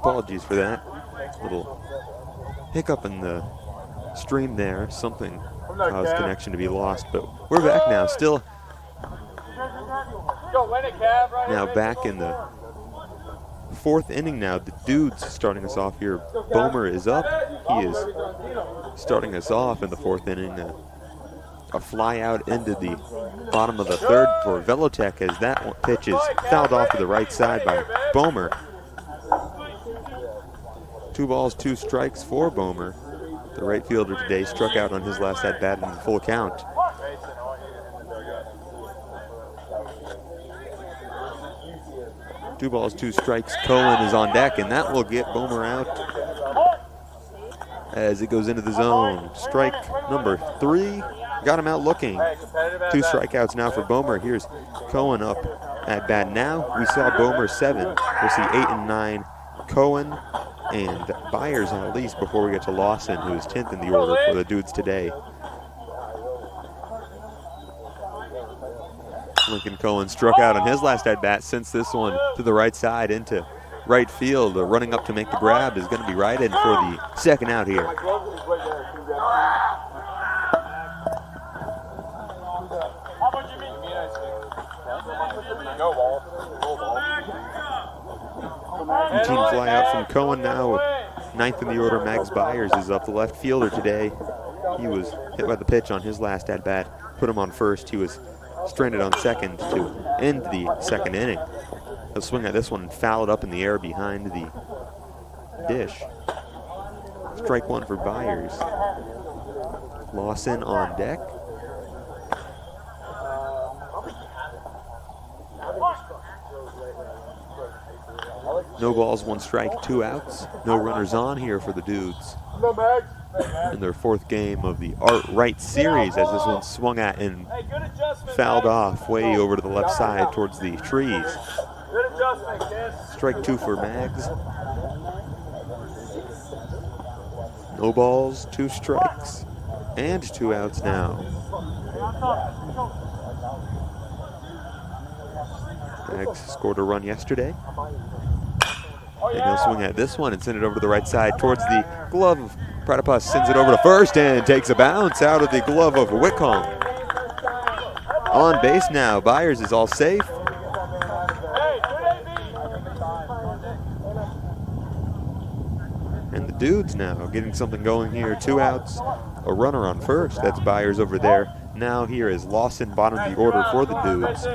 Apologies for that. Little hiccup in the stream there. Something caused connection to be lost, but we're back now. Still now back in the fourth inning now. The Dudes starting us off here. Bomer is up. He is starting us off in the fourth inning. A fly out into the bottom of the third for VeloTech as that pitch is fouled off to the right side by Bomer. 2 balls, 2 strikes for Bomer. The right fielder today struck out on his last at-bat in full count. Two balls, 2 strikes. Cohen is on deck, and that will get Bomer out as it goes into the zone. Strike number 3. Got him out looking. 2 strikeouts now for Bomer. Here's Cohen up at bat now. We saw Bomer 7. We'll see 8 and 9. Cohen and Byers at least before we get to Lawson, who is 10th in the order for the Dudes today. Lincoln Cohen struck out on his last at-bat, sends this one to the right side into right field. Running up to make the grab is going to be right in for the second out here. Routine fly out from Cohen now. 9th in the order, Mags Byers is up. The left fielder today. He was hit by the pitch on his last at-bat. Put him on first. He was stranded on second to end the second inning. He'll swing at this one and foul it up in the air behind the dish. Strike 1 for Byers. Lawson on deck. No balls, 1 strike, 2 outs. No runners on here for the Dudes in their 4th game of the Art Wright series, as this one swung at and fouled off way over to the left side towards the trees. Strike 2 for Mags. No balls, 2 strikes, and 2 outs now. Mags scored a run yesterday. And he'll swing at this one and send it over to the right side towards the glove of Pratapus. Sends it over to first and takes a bounce out of the glove of Whitcomb. On base now. Byers is all safe. And the Dudes now getting something going here. 2 outs, a runner on first. That's Byers over there. Now here is Lawson, bottom of the order for the Dudes.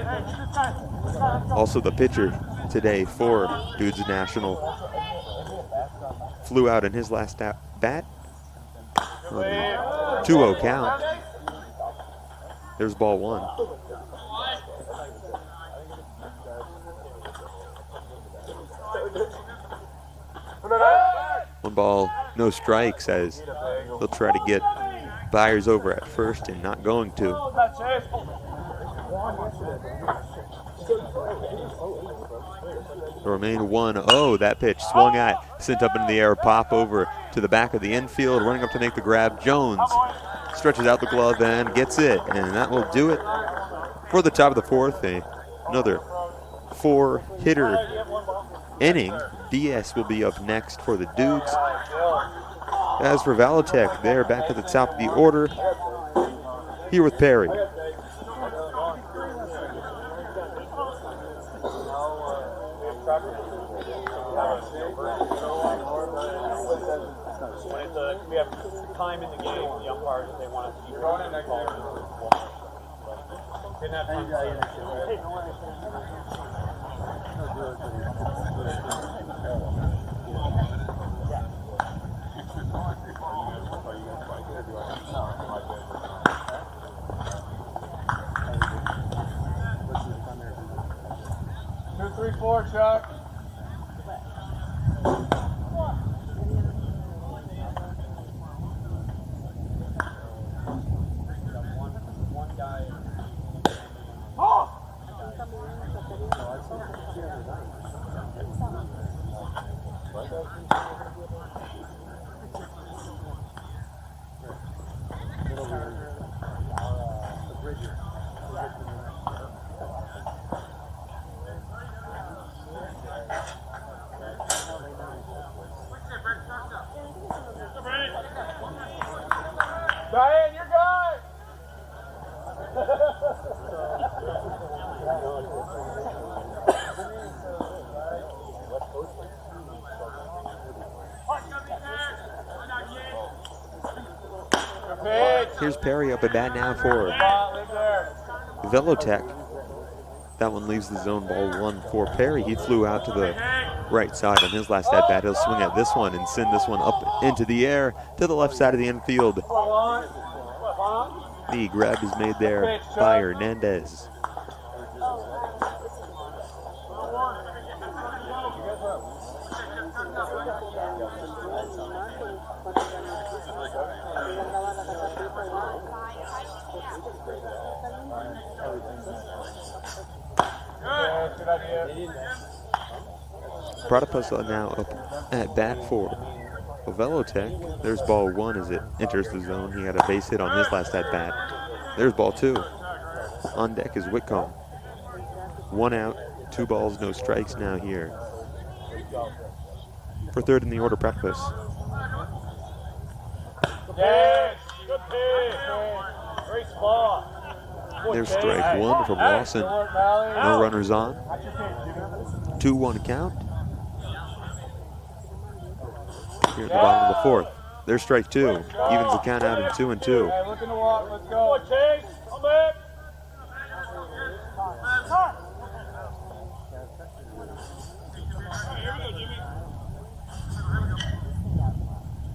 Also the pitcher today for Dudes National flew out in his last at-bat. 2-0 count. There's ball 1. One ball, no strikes, as they'll try to get Byers over at first and not going to. Remain 1-0. That pitch swung at, sent up into the air, pop over to the back of the infield, running up to make the grab. Jones stretches out the glove and gets it, and that will do it for the top of the 4th. Another 4-hitter inning. Diaz will be up next for the Dudes. As for VeloTech, they're back at the top of the order here with Perry. We have time in the game, the umpires, if they want to keep going in next year. Didn't have time. 2, 3, 4, Chuck. Diane, you're good. Here's Perry up at bat now for VeloTech. That one leaves the zone, ball 1 for Perry. He flew out to the right side on his last at bat. He'll swing at this one and send this one up into the air to the left side of the infield. The grab is made there by Hernandez. Platypus now up at bat for VeloTech. There's ball 1 as it enters the zone. He had a base hit on his last at bat. There's ball 2. On deck is Whitcomb. 1 out, 2 balls, no strikes now here. For third in the order, Platypus. There's strike 1 from Lawson. No runners on. 2-1 count. Here at the bottom of the 4th. There's strike 2. Evens the count out in 2-2. Looking to walk. Let's go. Chase. Come back.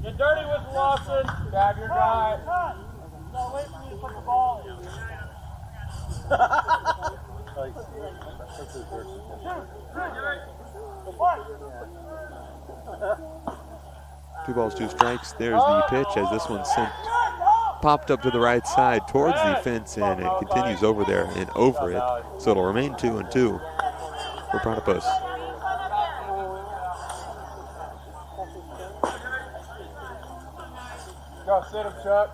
Get dirty with Lawson. Grab your guy. No, wait for me to put the ball in. 2 balls, 2 strikes. There's the pitch as this one's sent, popped up to the right side towards the fence, and it continues over there and over it. So it'll remain 2-2 for Platypus. Go, sit him, Chuck.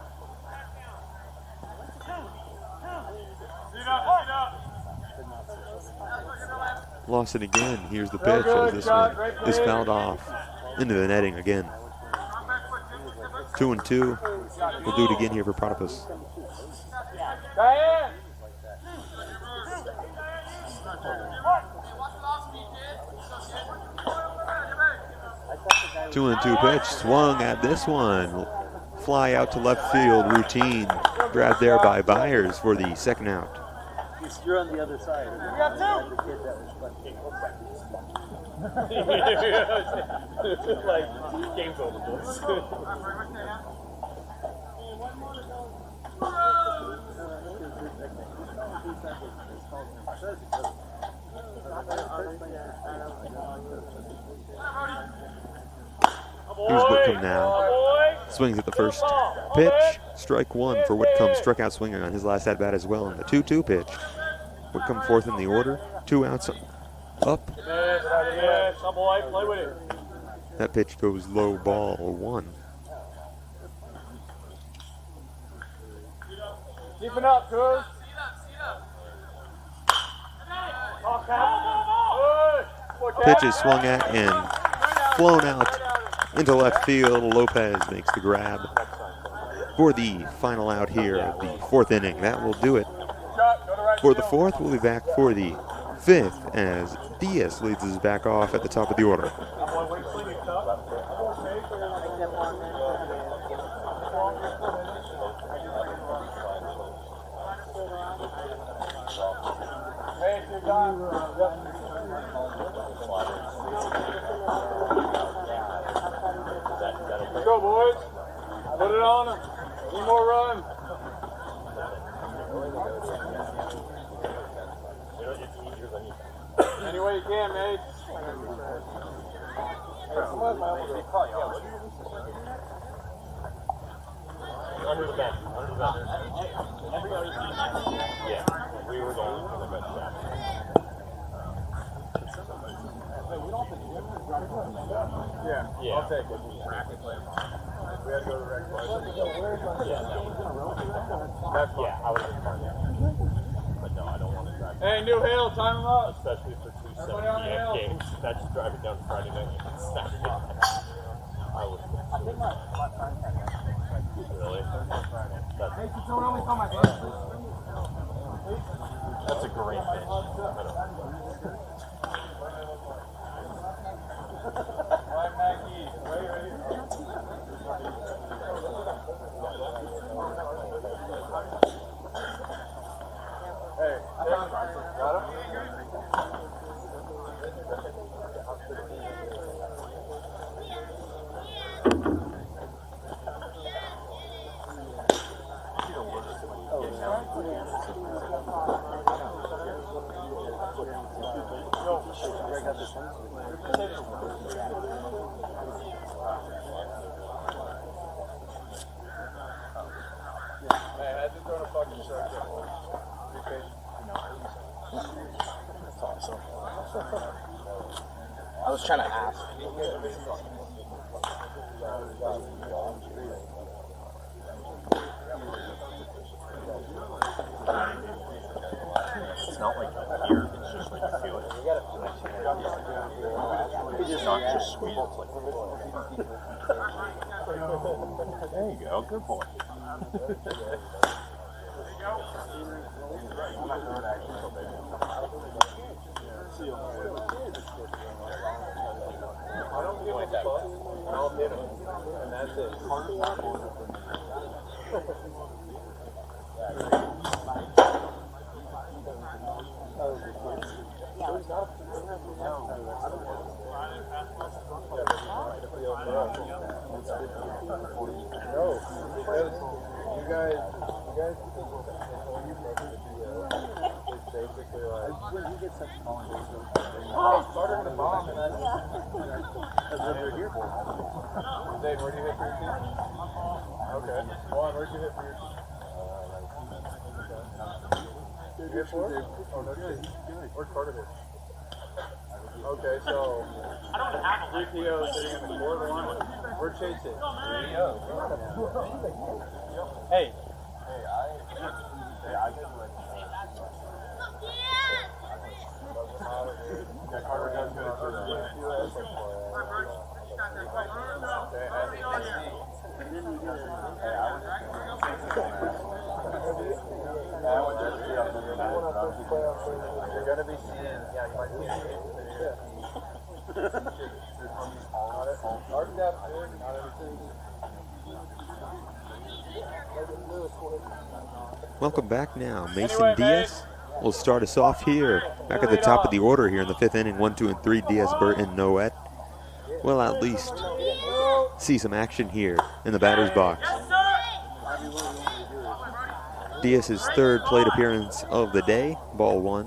Lost it again. Here's the pitch as this one is fouled off into the netting again. 2-2. We'll do it again here for Platypus. Diane. 2-2 pitch. Swung at this one. Fly out to left field. Routine. Grabbed there by Byers for the second out. You're on the other side. We got 2. It's like game's over, boys. Here's Whitcomb now. Swings at the first pitch. Strike 1 for Whitcomb. Struck out swinging on his last at-bat as well in the 2-2 pitch. Whitcomb 4th in the order. 2 outs up. That pitch goes low, ball 1. Keeping up, Coos. Pitch is swung at and flown out into left field. Lopez makes the grab for the final out here of the 4th inning. That will do it for the 4th. We'll be back for the 5th as Diaz leads us back off at the top of the order. Let's go, boys. Put it on them. One more run. Any way you can, mate. Under the bench. Under the bench. Yeah, we were going for the bench. Yeah, I'll take it. We had to go to the rec place. Yeah, I was in front. But no, I don't want to drive. Hey, New Hill, time him up. Especially for 2 Everybody on the 7 hill. p.m. games. That's driving down Friday night and Saturday. I was really. That's a great pitch. I was trying to ask. It's not like here, it's just like you feel it. It's not just sweet, it's like. There you go, good boy. I'll hit him, and that's it. You guys basically like when he gets such small started with a bomb and that's what they're here for. Dave, where do you hit for your team? Okay. Juan, where'd you hit for your team? You hit for? Oh, no shit. Where's Carter hit? Okay, so 3 POs sitting in the fourth one. We're chasing. Hey. Carter does good at first. You're gonna be seeing, yeah, you might be our depth, not everything. Welcome back now. Mason Diaz will start us off here, back at the top of the order here in the 5th inning. 1, 2, and 3. Diaz, Burton, Noet. We'll at least see some action here in the batter's box. Diaz's 3rd plate appearance of the day, ball 1.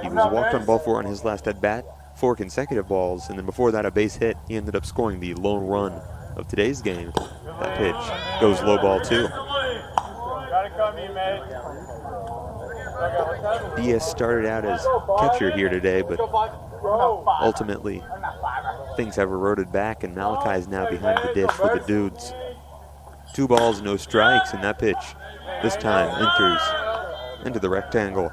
He was walked on ball 4 on his last at bat, 4 consecutive balls, and then before that a base hit. He ended up scoring the lone run of today's game. That pitch goes low, ball 2. Diaz started out as catcher here today, but ultimately things have eroded back, and Malachi is now behind the dish for the Dudes. 2 balls, no strikes, and that pitch this time enters into the rectangle.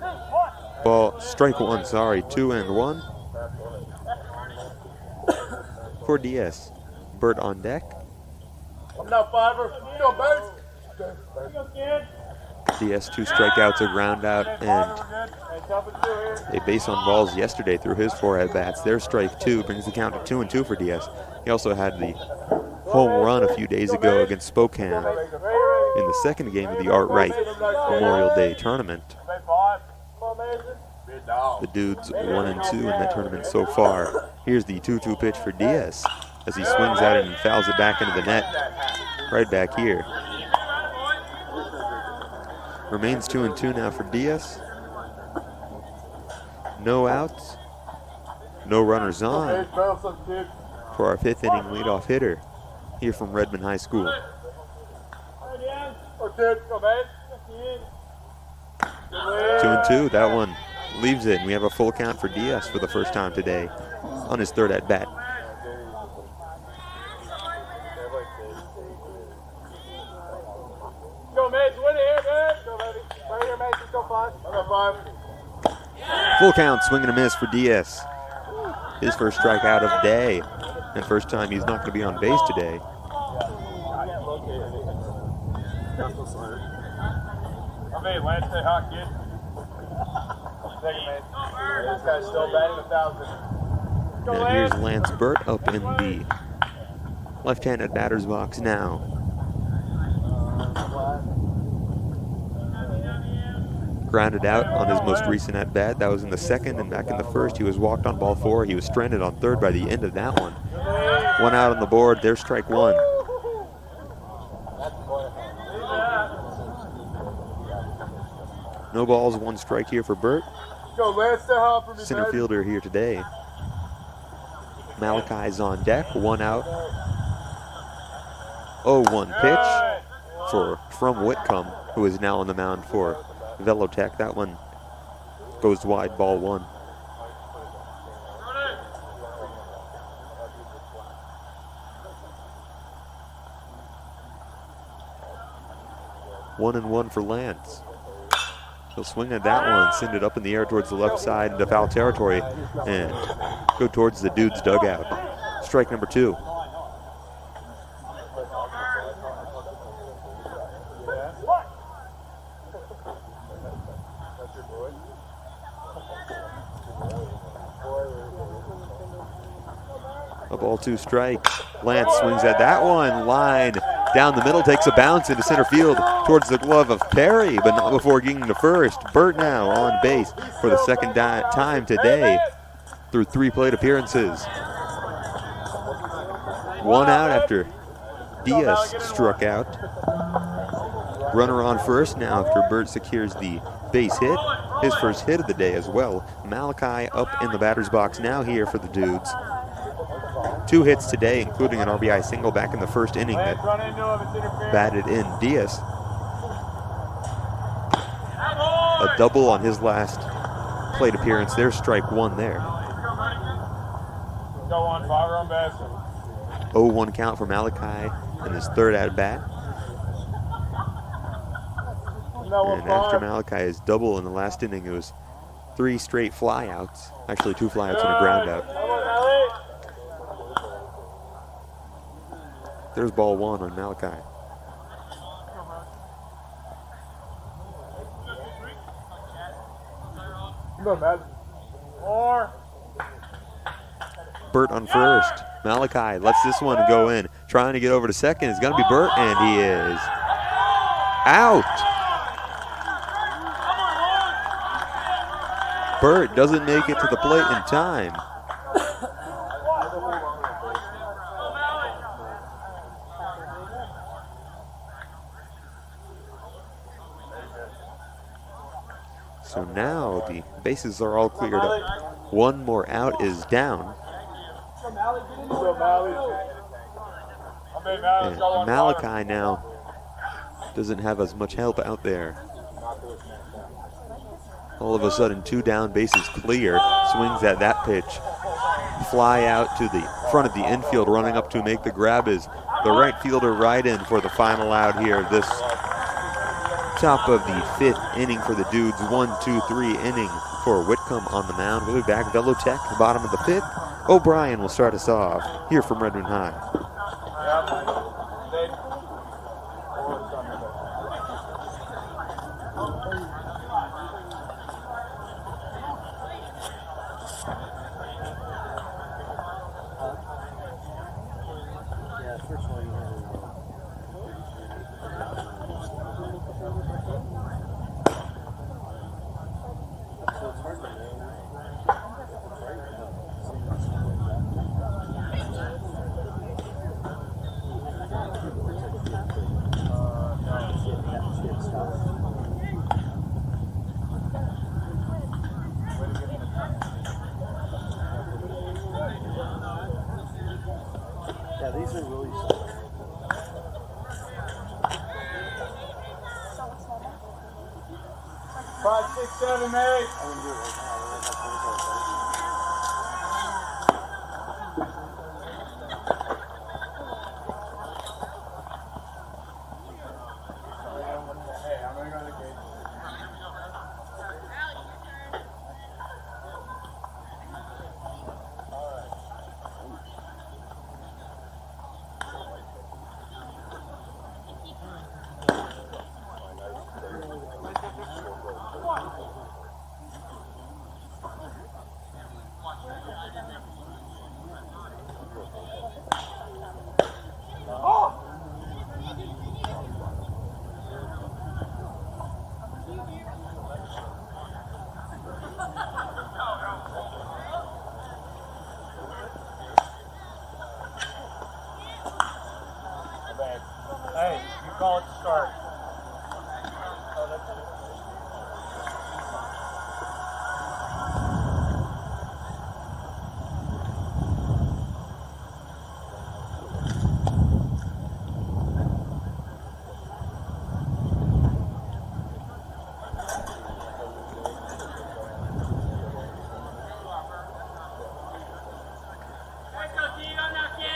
Strike 1, 2 and 1 for Diaz. Bert on deck. Diaz 2 strikeouts, a ground out, and a base on balls yesterday through his 4 at-bats. Their strike 2 brings the count to 2 and 2 for Diaz. He also had the home run a few days ago against Spokane in the 2nd game of the Art Wright Memorial Day tournament. The Dudes 1 and 2 in that tournament so far. Here's the 2-2 pitch for Diaz as he swings at it and fouls it back into the net. Right back here. Remains 2 and 2 now for Diaz. No outs, no runners on for our 5th inning leadoff hitter here from Redmond High School. 2 and 2, that one leaves it, and we have a full count for Diaz for the first time today on his 3rd at bat. Full count, swing and a miss for Diaz. His first strikeout of the day, and first time he's not going to be on base today. Okay, Lance, stay hot, kid. Second, man. This guy's still batting 1,000. Go, And here's Lance Burt up in the left-handed batter's box now. Grounded out on his most recent at-bat. That was in the second, and back in the first, he was walked on ball 4. He was stranded on third by the end of that one. 1 out on the board. There's strike 1. No balls, 1 strike here for Burt. Go, Lance, stay hot for me, Center man. fielder here today. Malachi's on deck. 1 out. 0-1 pitch from Whitcomb, who is now on the mound for VeloTech. That one goes wide, ball 1. One and 1 for Lance. He'll swing at that one, send it up in the air towards the left side into foul territory, and go towards the Dudes dugout. Strike number 2. A ball, 2 strikes. Lance swings at that one. Line down the middle, takes a bounce into center field towards the glove of Perry, but not before getting to first. Burt now on base for the second time today through 3 plate appearances. 1 out after Diaz struck out. Runner on first now after Burt secures the base hit. His first hit of the day as well. Malachi up in the batter's box now here for the Dudes. 2 hits today, including an RBI single back in the first inning that batted in Diaz. A double on his last plate appearance. There's strike 1 there. Go on, 5 on base. 0-1 count for Malachi in his third at bat. And after Malachi's double in the last inning, it was 3 straight flyouts. Actually, 2 flyouts and a ground out. There's ball 1 on Malachi. Burt on first. Malachi lets this one go in. Trying to get over to second. It's going to be Burt, and he is out. Burt doesn't make it to the plate in time. So now the bases are all cleared up. 1 more out is down. And Malachi now doesn't have as much help out there. All of a sudden, 2 down, bases clear. Swings at that pitch. Fly out to the front of the infield. Running up to make the grab is the right fielder right in for the final out here. This top of the 5th inning for the Dudes. 1-2-3 inning for Whitcomb on the mound. We'll be back. VeloTech, bottom of the 5th. O'Brien will start us off here from Redmond High. Yeah, these are really 5, 6, 7, 8. call it to start.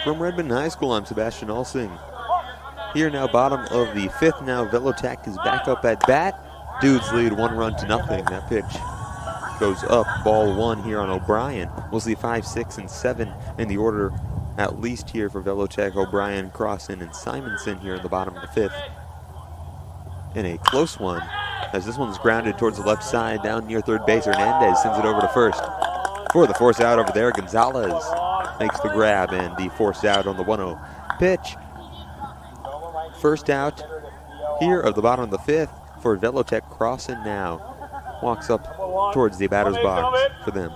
From Redmond High School, I'm Sebastian Olsing. Here now, bottom of the 5th now, VeloTech is back up at bat. Dudes lead 1-0. That pitch goes up, ball 1 here on O'Brien. We'll see 5, 6, and 7 in the order, at least here for VeloTech. O'Brien, Crossan, and Simonson here in the bottom of the 5th. And a close one, as this one's grounded towards the left side, down near third base. Hernandez sends it over to first. For the force out over there, Gonzalez makes the grab and the force out on the 1-0 pitch. First out here of the bottom of the 5th for VeloTech. Crossan now walks up towards the batter's box for them.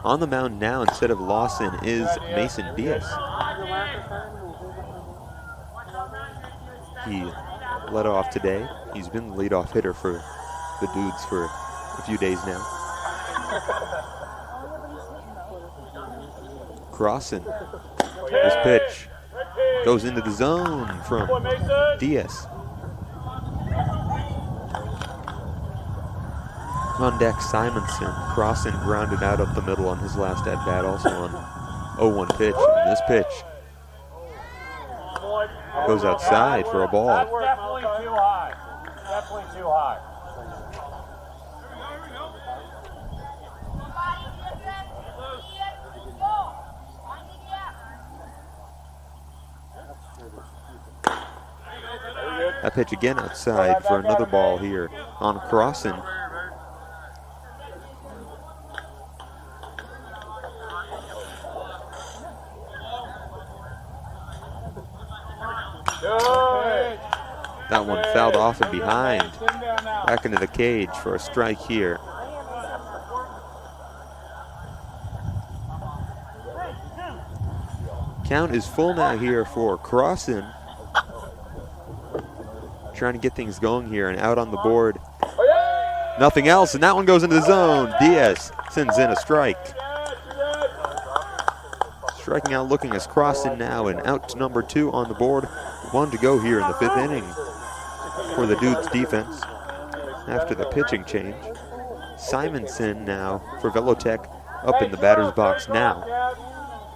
On the mound now, instead of Lawson, is Mason Diaz. He led off today. He's been the leadoff hitter for the Dudes for a few days now. Crossan. This pitch goes into the zone from Diaz. On deck, Simonson. Crossan grounded out up the middle on his last at-bat, also on 0-1 pitch. And this pitch goes outside for a ball. Definitely too high. Definitely too high. That pitch again outside for another ball here on Crossan. That one fouled off and behind. Back into the cage for a strike here. Count is full now here for Crossan. Trying to get things going here, and out on the board. Nothing else, and that one goes into the zone. Diaz sends in a strike. Striking out looking as Crossan now, and out to number 2 on the board. 1 to go here in the 5th inning for the Dudes defense after the pitching change. Simonson now for VeloTech up in the batter's box now.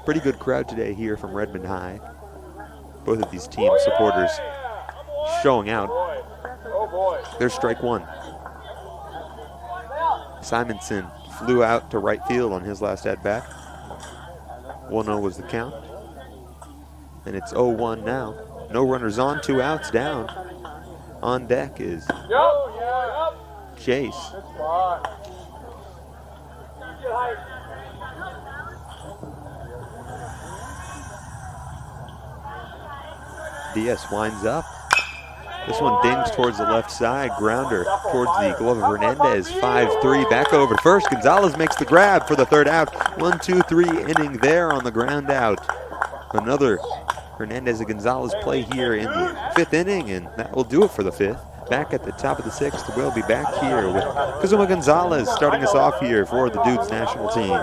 Pretty good crowd today here from Redmond High. Both of these team supporters showing out. There's strike 1. Simonson flew out to right field on his last at-bat. 1-0 was the count. And it's 0-1 now. No runners on, 2 outs down. On deck is Chase. Diaz winds up. This one dings towards the left side. Grounder towards the glove of Hernandez. 5-3 back over to first. Gonzalez makes the grab for the 3rd out. 1-2-3 inning there on the ground out. Another Hernandez and Gonzalez play here in the 5th inning, and that will do it for the 5th. Back at the top of the 6th, we'll be back here with Kazuma Gonzalez starting us off here for the Dudes national team.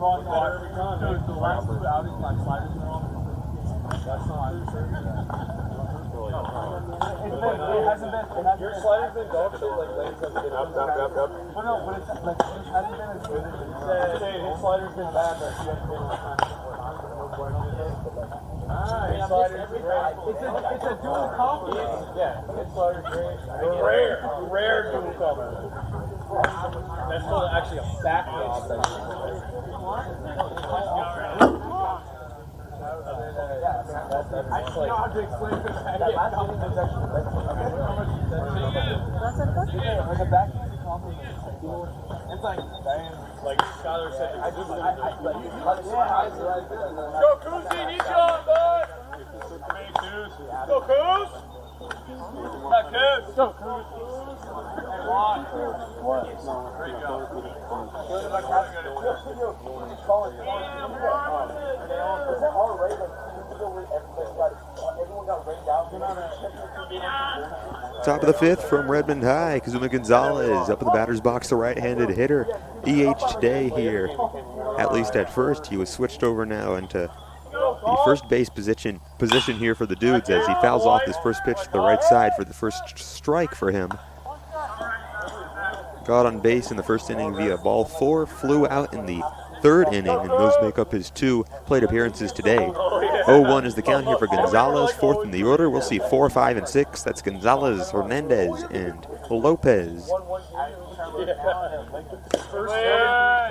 Dude, the last two outings, my sliders were on. That's not true. It hasn't been. Your slider's been dog shit, like Lane's hasn't been. Up. Oh no, but it's like it hasn't been as good as his slider's been bad, but he hasn't been on time. It's a dual compliment. Yeah, his slider's great. Rare dual compliment. That's still actually a back job. I know how to explain this. Like a back compliment. It's like, damn. Like Skylar said, go Koozie, he's on, bud. Go Coos. Go Coos. Hey, Juan. Great job. Top of the fifth from Redmond High, Kazuma Gonzalez up in the batter's box, the right-handed hitter. EH today here, at least at first. He was switched over now into the first base position here for the Dudes as he fouls off his first pitch to the right side for the first strike for him. Got on base in the first inning via ball 4, flew out in the third inning, and those make up his 2 plate appearances today. 0-1 is the count here for Gonzalez, 4th in the order. We'll see 4, 5, and 6. That's Gonzalez, Hernandez, and Lopez.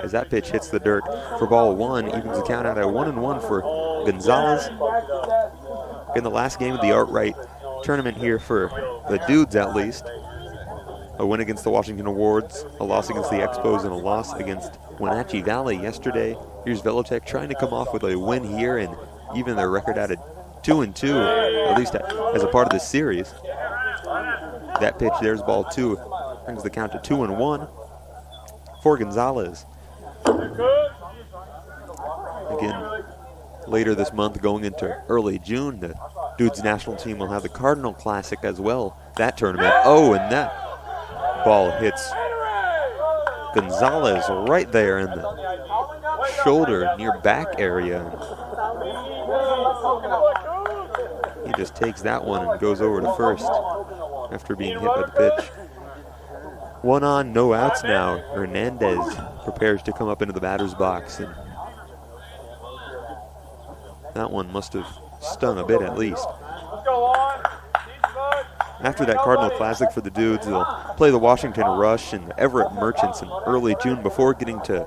As that pitch hits the dirt for ball 1, evens the count out at 1-1 for Gonzalez. In the last game of the Art-Right tournament here for the Dudes, at least. A win against the Washington Awards, a loss against the Expos, and a loss against Wenatchee Valley yesterday. Here's VeloTech trying to come off with a win here and even their record out of 2-2, at least as a part of this series. That pitch, there's ball 2, brings the count to 2-1 for Gonzalez. Again, later this month, going into early June, the Dudes national team will have the Cardinal Classic as well, that tournament. Oh, and that ball hits Gonzalez right there in the shoulder near back area. He just takes that one and goes over to first after being hit by the pitch. 1 on, no outs now. Hernandez prepares to come up into the batter's box, and that one must have stung a bit at least. After that Cardinal Classic for the Dudes, they'll play the Washington Rush and the Everett Merchants in early June before getting to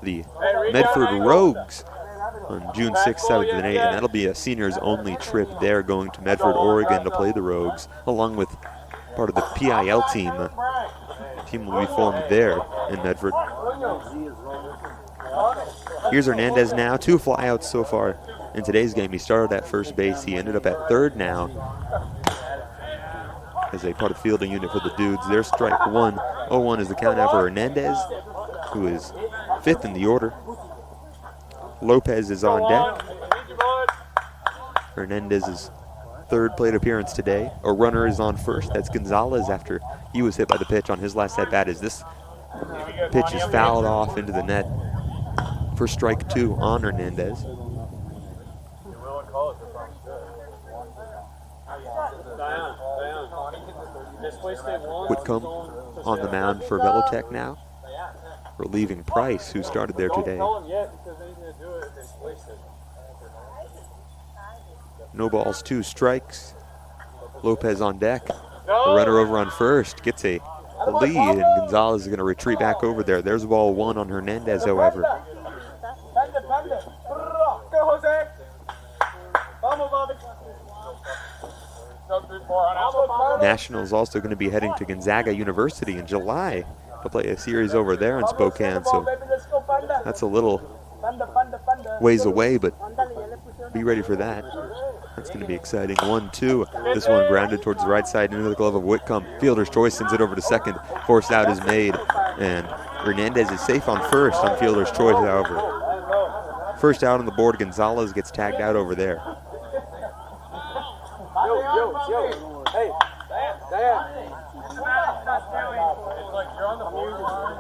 the Medford Rogues on June 6th, 7th, and 8th, and that'll be a seniors-only trip there, going to Medford, Oregon to play the Rogues, along with part of the PIL team. The team will be formed there in Medford. Here's Hernandez now, 2 flyouts so far in today's game. He started at first base. He ended up at third now as a part of the fielding unit for the Dudes. There's strike 1. 0-1 is the count out for Hernandez, who is 5th in the order. Lopez is on deck. Hernandez's 3rd plate appearance today. A runner is on first. That's Gonzalez after he was hit by the pitch on his last at-bat, as this pitch is fouled off into the net for strike 2 on Hernandez. Whitcomb on the mound for VeloTech now, relieving Price, who started there today. No balls, 2 strikes. Lopez on deck. The runner over on first gets a lead, and Gonzalez is going to retreat back over there. There's ball 1 on Hernandez, however. Nationals also going to be heading to Gonzaga University in July to play a series over there in Spokane, so that's a little ways away, but be ready for that. That's going to be exciting. 1-2. This one grounded towards the right side into the glove of Whitcomb. Fielder's choice sends it over to second. Forced out is made, and Hernandez is safe on first on fielder's choice, however. First out on the board, Gonzalez gets tagged out over there. Yo. Hey, Diane. It's like you're on the blue line.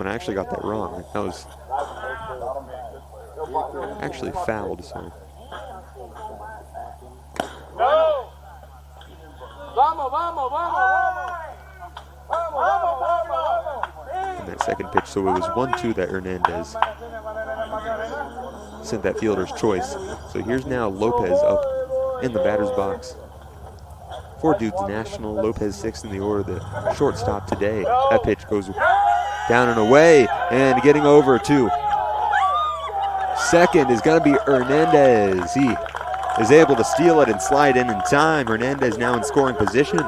moment, I actually got that wrong. That was actually fouled, so. No! Vamos, vamos, vamos! In that second pitch, so it was 1-2 that Hernandez sent that fielder's choice. So here's now Lopez up in the batter's box. For Dudes National, Lopez 6th in the order, the shortstop today. That pitch goes down and away, and getting over to second is going to be Hernandez. He is able to steal it and slide in time. Hernandez now in scoring position.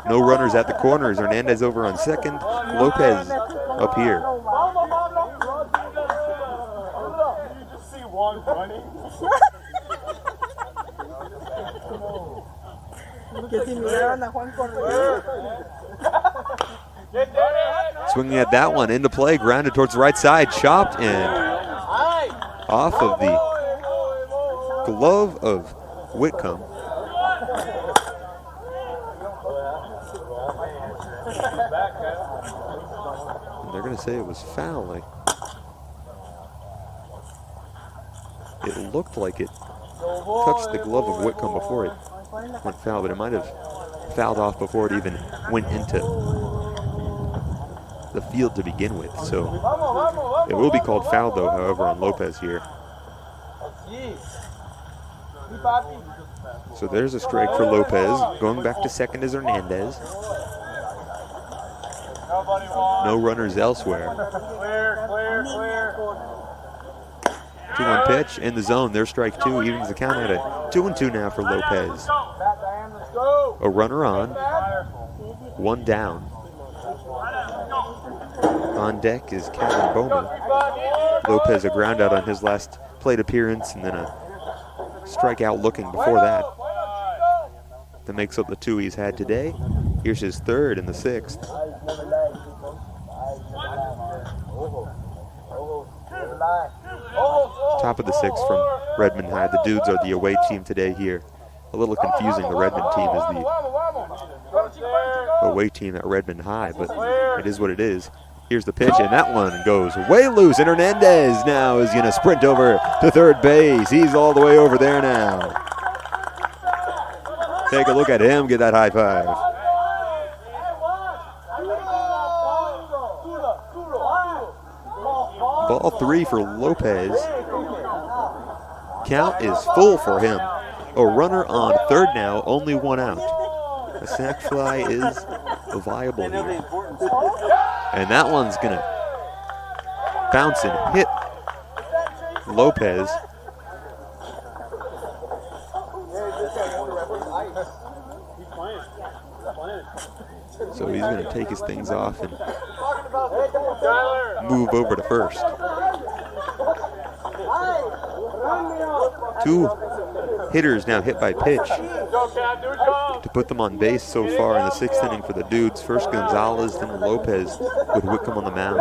No runners at the corners. Hernandez over on second. Lopez up here. You just see one running. Swinging at that one, into play, grounded towards the right side, chopped and off of the glove of Whitcomb. And they're going to say it was foul. It looked like it touched the glove of Whitcomb before it went foul, but it might have fouled off before it even went into the field to begin with. So it will be called foul, though, however, on Lopez here. So there's a strike for Lopez. Going back to second is Hernandez. No runners elsewhere. Clear, clear, clear. 2-1 pitch in the zone. There's strike two. Evens the count at a 2-2 now for Lopez. A runner on. One down. On deck is Kevin Bowman. Lopez a ground out on his last plate appearance, and then a strikeout looking before that. That makes up the two he's had today. Here's his third in the sixth. Top of the sixth from Redmond High. The Dudes are the away team today here. A little confusing. The Redmond team is the away team at Redmond High, but it is what it is. Here's the pitch, and that one goes way loose, and Hernandez now is going to sprint over to third base. He's all the way over there now. Take a look at him, get that high five. Ball three for Lopez. Count is full for him. A runner on third now, only one out. A sac fly is viable here. And that one's going to bounce and hit Lopez. So he's going to take his things off and move over to first. Two hitters now hit by pitch to put them on base so far in the sixth inning for the Dudes. First Gonzalez, then Lopez with Whitcomb on the mound.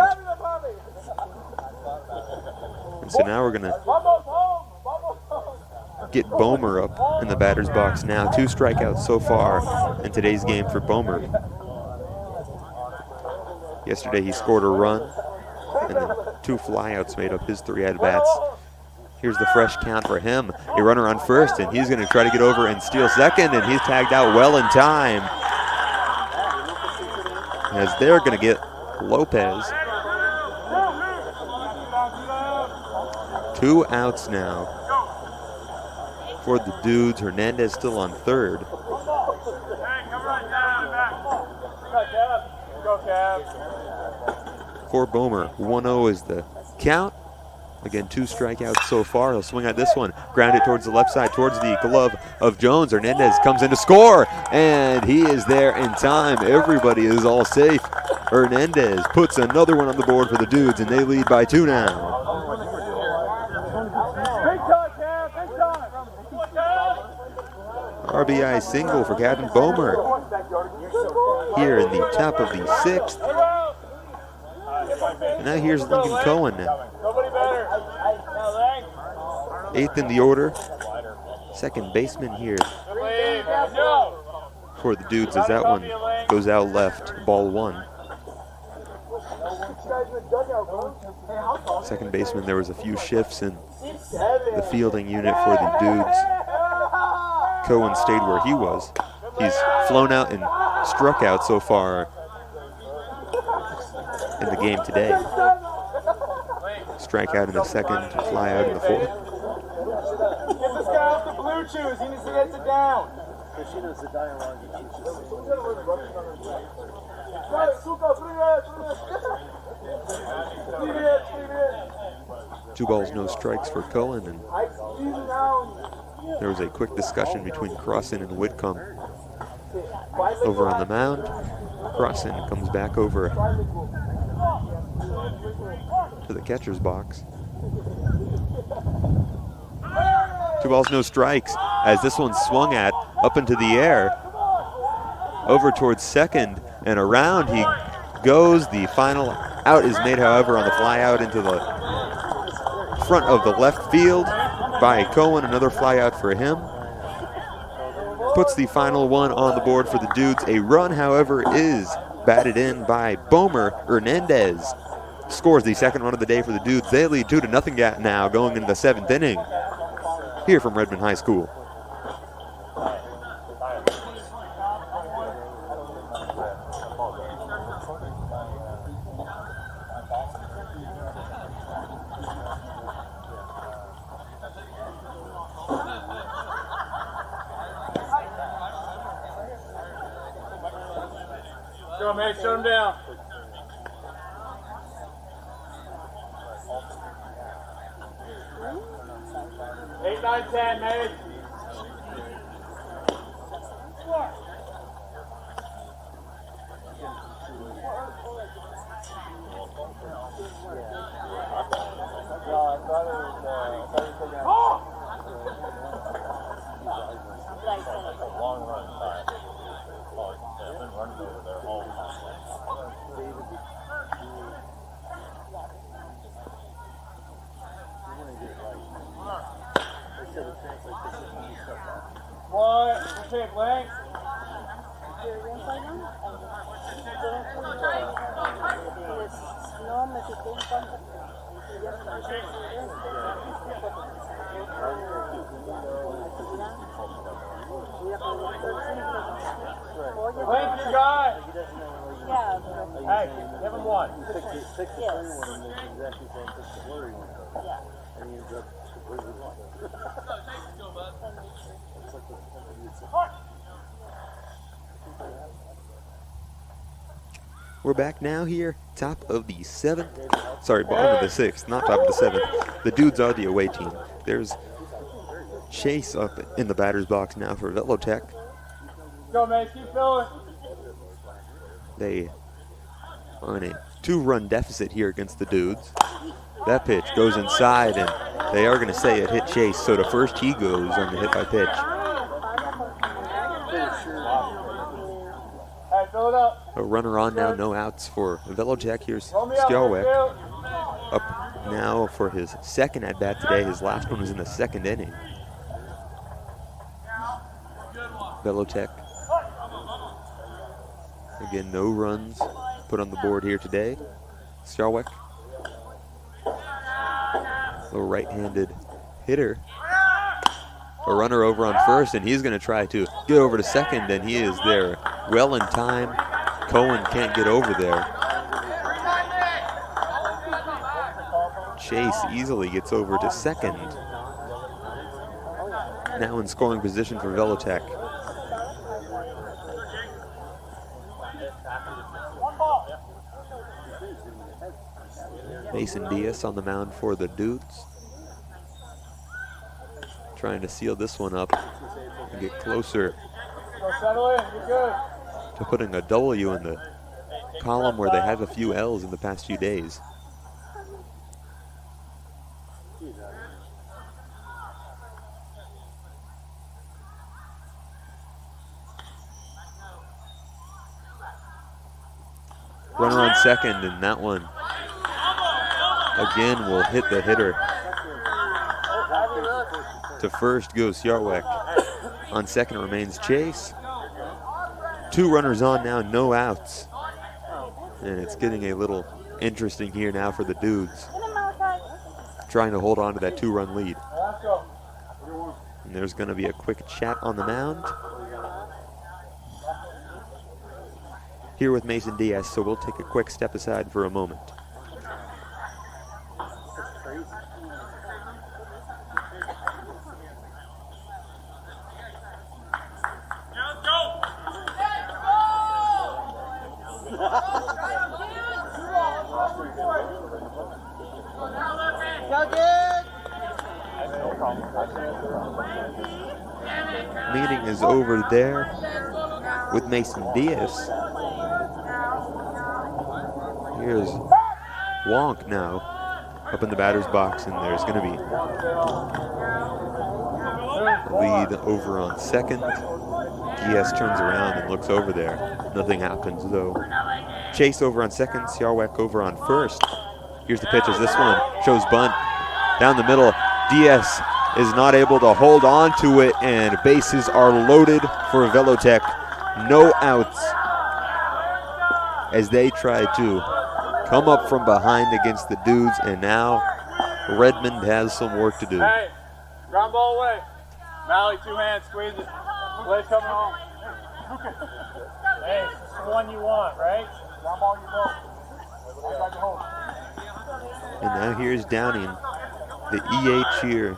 And so now we're going to get Bomer up in the batter's box now. 2 strikeouts so far in today's game for Bomer. Yesterday he scored a run, and then 2 flyouts made up his 3 at-bats. Here's the fresh count for him. A runner on first, and he's going to try to get over and steal second, and he's tagged out well in time. As they're going to get Lopez. 2 outs now for the Dudes. Hernandez still on third. For Bomer, 1-0 is the count. Again, 2 strikeouts so far. He'll swing at this one. Ground it towards the left side, towards the glove of Jones. Hernandez comes in to score, and he is there in time. Everybody is all safe. Hernandez puts another one on the board for the Dudes, and they lead by 2 now. RBI single for Captain Bomer here in the top of the 6th. And now here's Lincoln Cohen now. 8th in the order. Second baseman here for the Dudes as that one goes out left, ball 1. Second baseman, there was a few shifts in the fielding unit for the Dudes. Cohen stayed where he was. He's flown out and struck out so far in the game today. Strike out in the second, fly out in the fourth. Get this guy off the blue shoes. He needs to get it down. She knows the dialogue. Two balls, no strikes for Cohen, and there was a quick discussion between Crossan and Whitcomb over on the mound. Crossan comes back over to the catcher's box. Two balls, no strikes, as this one swung at up into the air, over towards second, and around he goes. The final out is made, however, on the fly out into the front of the left field by Cohen. Another fly out for him. Puts the final one on the board for the Dudes. A run, however, is batted in by Bomer Hernandez. Scores the second run of the day for the Dudes. They lead 2-0 now going into the seventh inning here from Redmond High School. Go, man, shut him down. 8, 9, 10, mate. Long run by. They've been running over there all the time. What? Take length. Length you got. Hey, give him one. We're back now here, top of the seventh. Sorry, bottom of the sixth, not top of the seventh. The Dudes are the away team. There's Chase up in the batter's box now for VeloTech. Go, man, keep going. They are in a 2-run deficit here against the Dudes. That pitch goes inside, and they are going to say it hit Chase, so to first he goes on the hit by pitch. Hey, fill it up. A runner on now, no outs for VeloTech. Here's Skjalwick up now for his second at-bat today. His last one was in the second inning. VeloTech, again, no runs put on the board here today. Skjalwick, little right-handed hitter. A runner over on first, and he's going to try to get over to second, and he is there well in time. Cohen can't get over there. Chase easily gets over to second. Now in scoring position for VeloTech. Mason Diaz on the mound for the Dudes. Trying to seal this one up and get closer to putting a W in the column where they have a few L's in the past few days. Runner on second, and that one again will hit the hitter. To first goes Skjalwick. On second remains Chase. 2 runners on now, no outs. And it's getting a little interesting here now for the Dudes, trying to hold on to that 2-run lead. And there's going to be a quick chat on the mound here with Mason Diaz, so we'll take a quick step aside for a moment. Meeting is over there with Mason Diaz. Here's Wonk now up in the batter's box, and there's going to be lead over on second. Diaz turns around and looks over there. Nothing happens though. Chase over on second, Siarwek over on first. Here's the pitch as this one shows bunt down the middle. Diaz is not able to hold on to it, and bases are loaded for VeloTech. No outs as they try to come up from behind against the Dudes, and now Redmond has some work to do. Hey, ground ball away. Mally, 2 hands, squeeze it. Blade coming home. Hey, this is the one you want, right? Ground ball, you go. Outside the hole. And now here's Downing, the EH here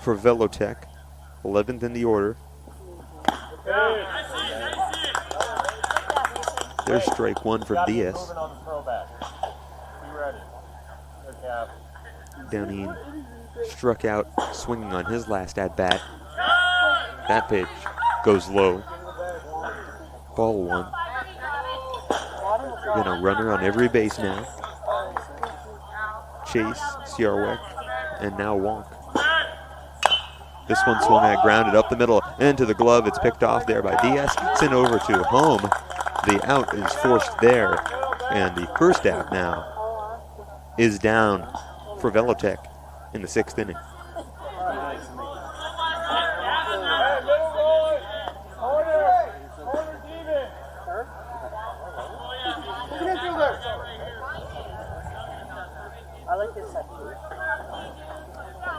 for VeloTech, 11th in the order. There's strike 1 from Diaz. Downing struck out swinging on his last at-bat. That pitch goes low. Ball 1. Been a runner on every base now. Chase, Siarwek, and now Wonk. This one swung at, grounded up the middle into the glove. It's picked off there by Diaz. Sent over to home. The out is forced there, and the first out now is down for VeloTech in the 6th inning.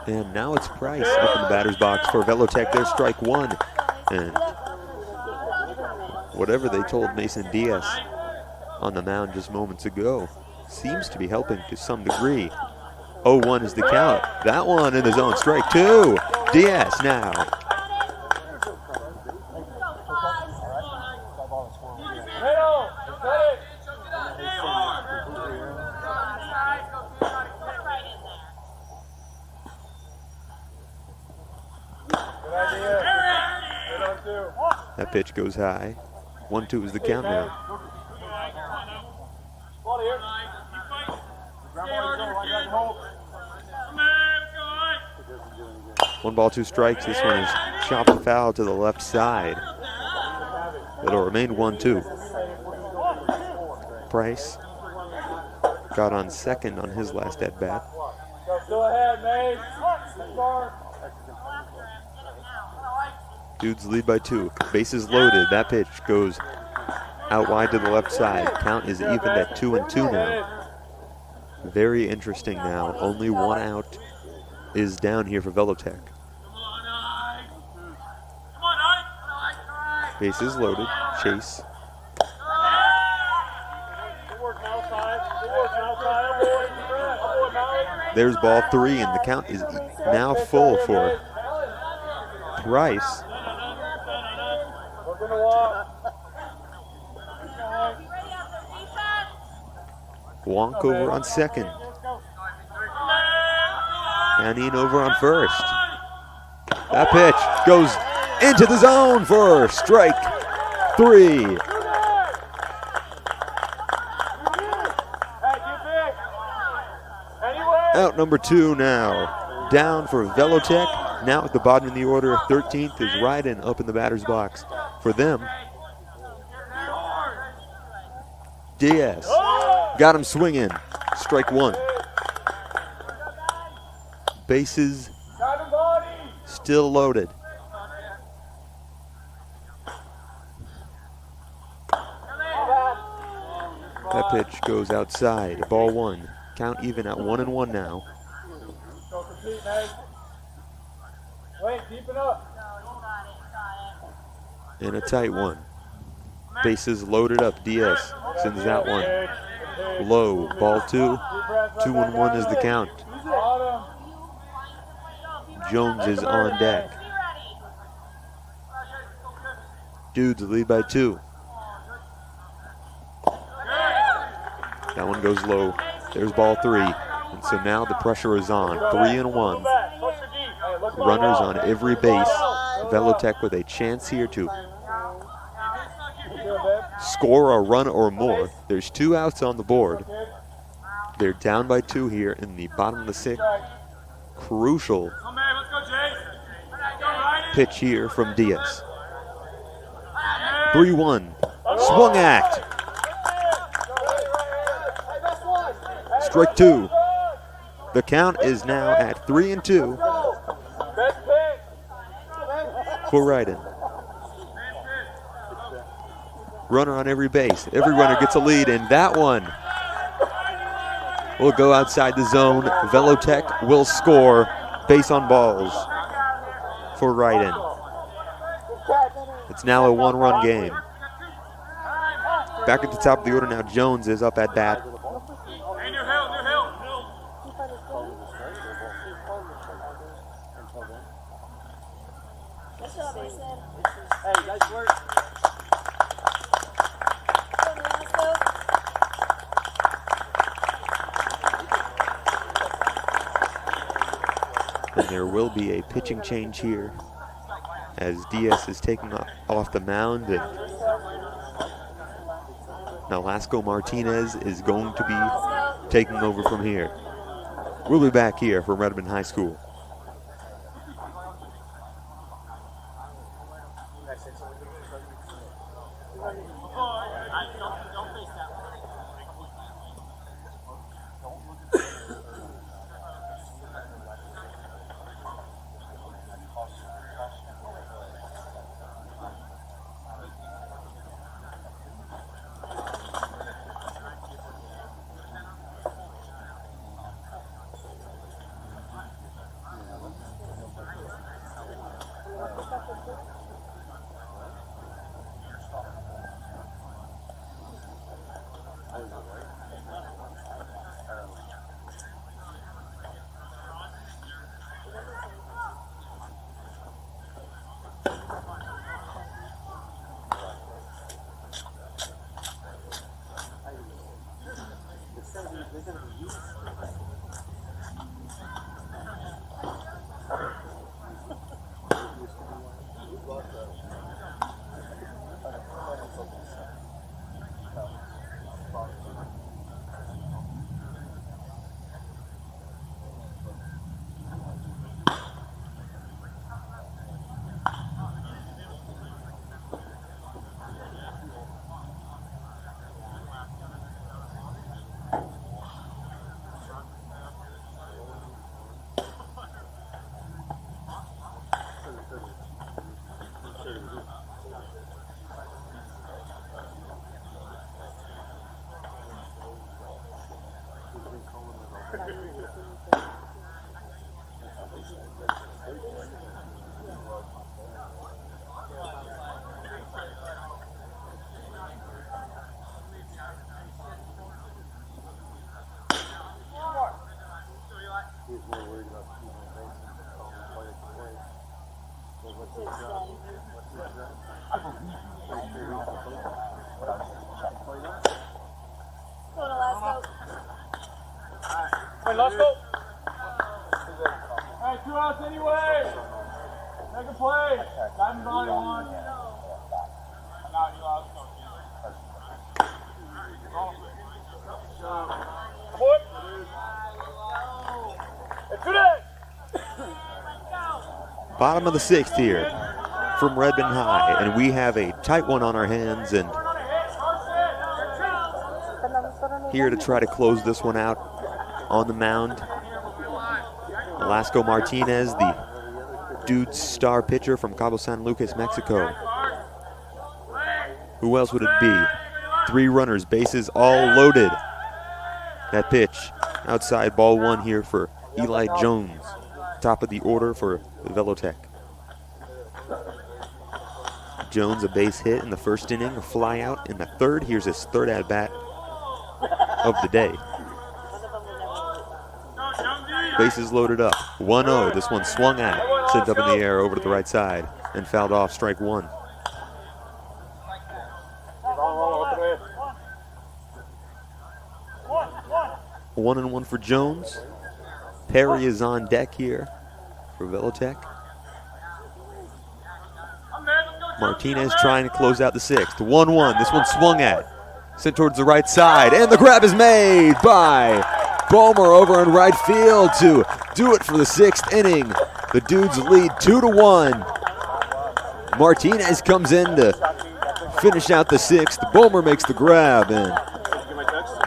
And now it's Price up in the batter's box for VeloTech. There's strike 1. And whatever they told Mason Diaz on the mound just moments ago seems to be helping to some degree. 0-1 is the count. That one in the zone. Strike 2. Diaz now. That pitch goes high. 1-2 is the count now. 1 ball, 2 strikes. This one is chopped foul to the left side. It'll remain 1-2. Price got on second on his last at bat. Go ahead, Mace. Dudes lead by 2. Bases loaded. That pitch goes out wide to the left side. Count is evened at 2-2 now. Very interesting now. Only 1 out is down here for VeloTech. Bases loaded. Chase. There's ball 3, and the count is now full for Price. Wonk over on second. Downing over on first. That pitch goes into the zone for strike 3. Out number 2 now. Down for VeloTech. Now at the bottom of the order, 13th is Ryden up in the batter's box. For them, Diaz got him swinging. Strike 1. Bases still loaded. That pitch goes outside. Ball 1. Count even at 1-1 now. Go compete, Meg. Wait, keep it up. And a tight one. Bases loaded up. Diaz sends that one low. Ball 2. 2-1 is the count. Jones is on deck. Dudes lead by 2. That one goes low. There's ball 3. And so now the pressure is on. 3-1. Runners on every base. VeloTech with a chance here to score a run or more. There's 2 outs on the board. They're down by 2 here in the bottom of the 6th. Crucial pitch here from Diaz. 3-1. Swung at. Strike 2. The count is now at 3-2 for Ryden. Runner on every base. Every runner gets a lead, and that one will go outside the zone. VeloTech will score base on balls for Ryden. It's now a 1-run game. Back at the top of the order now, Jones is up at bat. Hey, nice work. And there will be a pitching change here as Diaz is taking off the mound, and now Lasco Martinez is going to be taking over from here. We'll be back here from Redmond High School. Hey, let's go. Hey, 2 outs anyway. Make a play. Diamond body 1. Now you out. What? Hey, today. Bottom of the 6th here from Redmond High, and we have a tight one on our hands, and here to try to close this one out on the mound, Lasco Martinez, the Dudes star pitcher from Cabo San Lucas, Mexico. Who else would it be? 3 runners, bases all loaded. That pitch outside, ball 1 here for Eli Jones. Top of the order for VeloTech. Jones, a base hit in the first inning, a fly out in the third. Here's his third at-bat of the day. Bases loaded up. 1-0. This one swung at, sent up in the air over to the right side, and fouled off, strike 1. 1-1 for Jones. Perry is on deck here for VeloTech. Martinez trying to close out the 6th. 1-1. This one swung at, sent towards the right side, and the grab is made by Bomer over in right field to do it for the 6th inning. The Dudes lead 2-1. Martinez comes in to finish out the 6th. Bomer makes the grab, and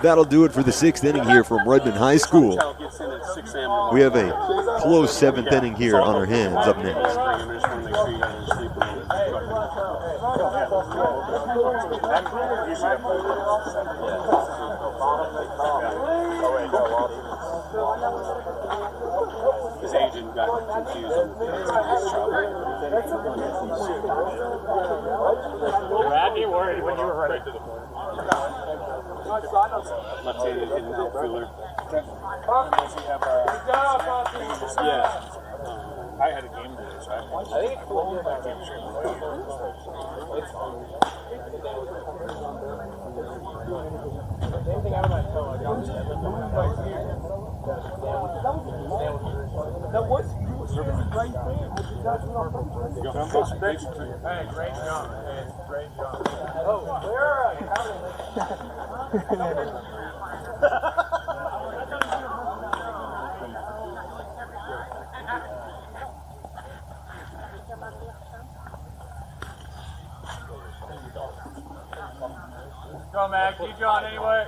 that'll do it for the 6th inning here from Redmond High School. We have a close 7th inning here on our hands up next. His agent got confused on the Brad, you worried when you were ready. left-handed hitting outfielder. Yeah. I had a game today, so I think it's cool. Anything out of my toe, I got that was right there. Hey, great job, man. Great job. Oh, where are you? Go, Mac. Keep going anyway.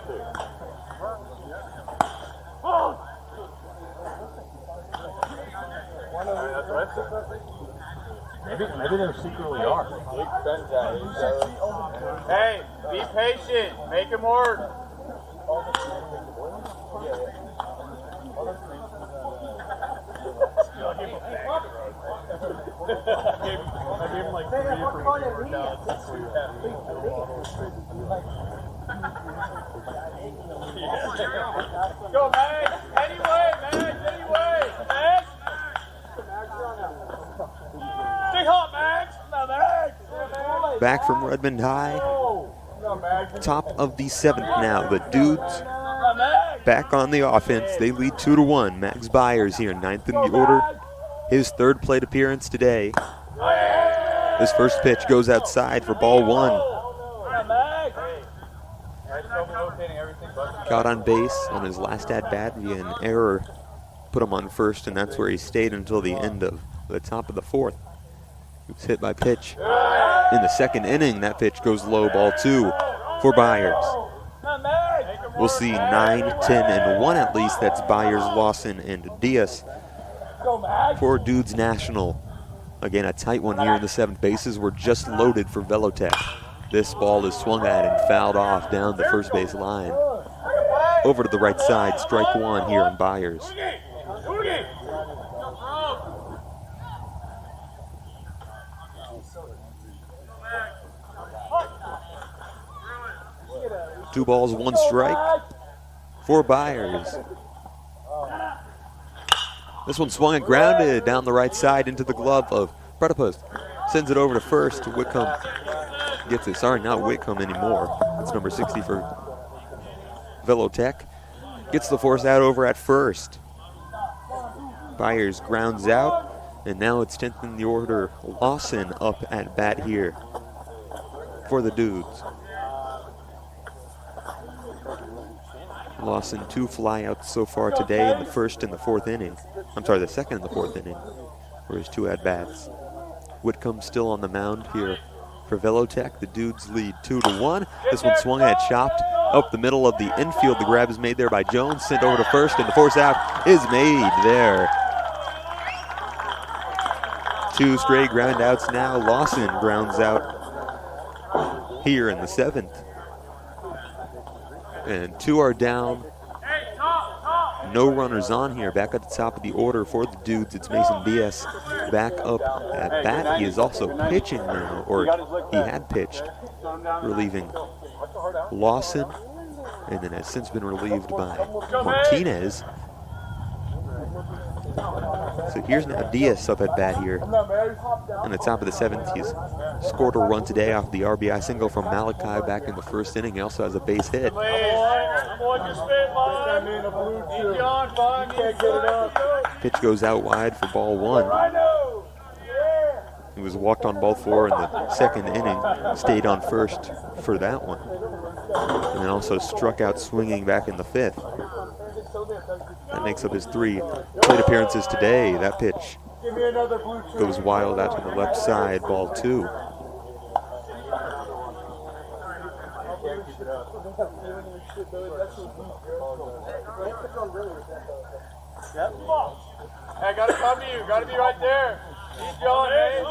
Maybe they secretly are. Hey, be patient. Make him work. I gave him like 3 for workouts. Go, Max. Anyway, Max. Anyway. Max. Stay hot, Max. No, Max. Back from Redmond High. Top of the 7th now. The Dudes back on the offense. They lead 2-1. Max Byers here, 9th in the order. His 3rd plate appearance today. This first pitch goes outside for ball 1. Got on base on his last at-bat via an error. Put him on first, and that's where he stayed until the end of the top of the 4th. He was hit by pitch in the 2nd inning. That pitch goes low, ball 2 for Byers. We'll see 9, 10, and 1 at least. That's Byers, Lawson, and Diaz for Dudes National. Again, a tight one here in the 7th. Bases were just loaded for VeloTech. This ball is swung at and fouled off down the first base line. Over to the right side, strike 1 here on Byers. Two balls, 1 strike for Byers. This one swung and grounded down the right side into the glove of Predipus. Sends it over to first. Whitcomb gets it. Sorry, not Whitcomb anymore. That's number 60 for VeloTech. Gets the force out over at first. Byers grounds out, and now it's 10th in the order. Lawson up at bat here for the Dudes. Lawson 2 flyouts so far today in the 1st and the 4th inning. I'm sorry, the 2nd and the 4th inning, where his 2 at-bats. Whitcomb still on the mound here for VeloTech. The Dudes lead 2-1. This one swung at, chopped up the middle of the infield. The grab is made there by Jones, sent over to first, and the force out is made there. 2 straight ground outs now. Lawson grounds out here in the 7th. And 2 are down. No runners on here. Back at the top of the order for the Dudes, it's Mason Diaz back up at bat. He is also pitching now, or he had pitched, relieving Lawson, and then has since been relieved by Martinez. So here's now Diaz up at bat here in the top of the 7th. He's scored a run today off the RBI single from Malachi back in the 1st inning. He also has a base hit. Pitch goes out wide for ball 1. He was walked on ball 4 in the 2nd inning, stayed on first for that one, and then also struck out swinging back in the 5th. That makes up his 3 plate appearances today. That pitch goes wild out to the left side, ball 2. Hey, gotta come to you. Gotta be right there. Keep going, man.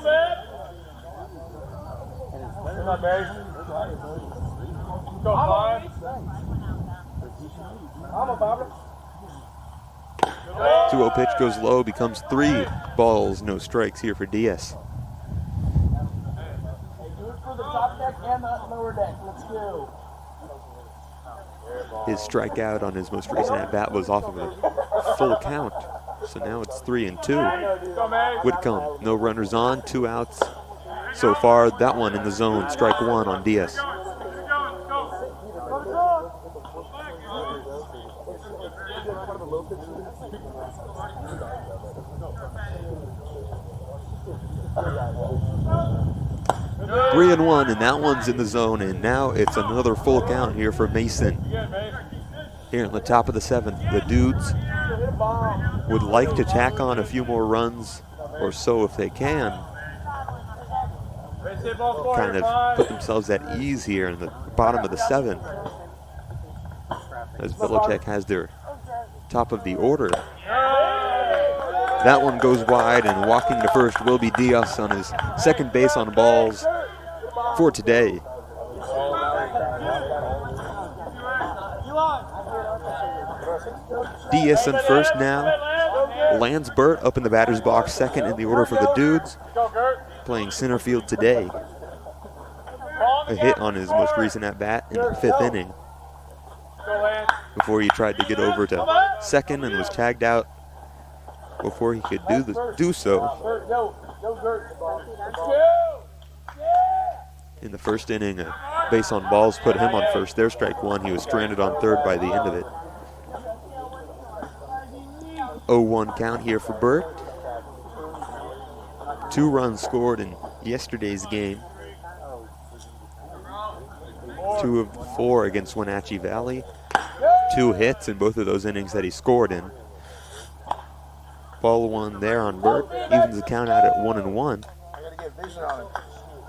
Come on, Barry. Go, Bob. I'm a Bobber. 2-0 pitch goes low, becomes 3 balls, no strikes here for Diaz. Hey, do it for the top deck and the lower deck. Let's go. His strikeout on his most recent at-bat was off of a full count. So now it's 3-2. Whitcomb, no runners on, 2 outs. So far, that one in the zone, strike 1 on Diaz. 3-1, and that one's in the zone, and now it's another full count here for Mason. Here in the top of the 7th, the Dudes would like to tack on a few more runs or so if they can. Kind of put themselves at ease here in the bottom of the 7th, as VeloTech has their top of the order. That one goes wide, and walking to first will be Diaz on his second base on balls for today. Diaz in first now. Lansbert up in the batter's box, second in the order for the Dudes, playing center field today. A hit on his most recent at-bat in the 5th inning before he tried to get over to second and was tagged out before he could do so. In the 1st inning, a base on balls put him on first. Their strike 1. He was stranded on 3rd by the end of it. 0-1 count here for Burt. 2 runs scored in yesterday's game. 2 of the 4 against Wenatchee Valley. 2 hits in both of those innings that he scored in. Ball 1 there on Burt. Evens the count out at 1-1.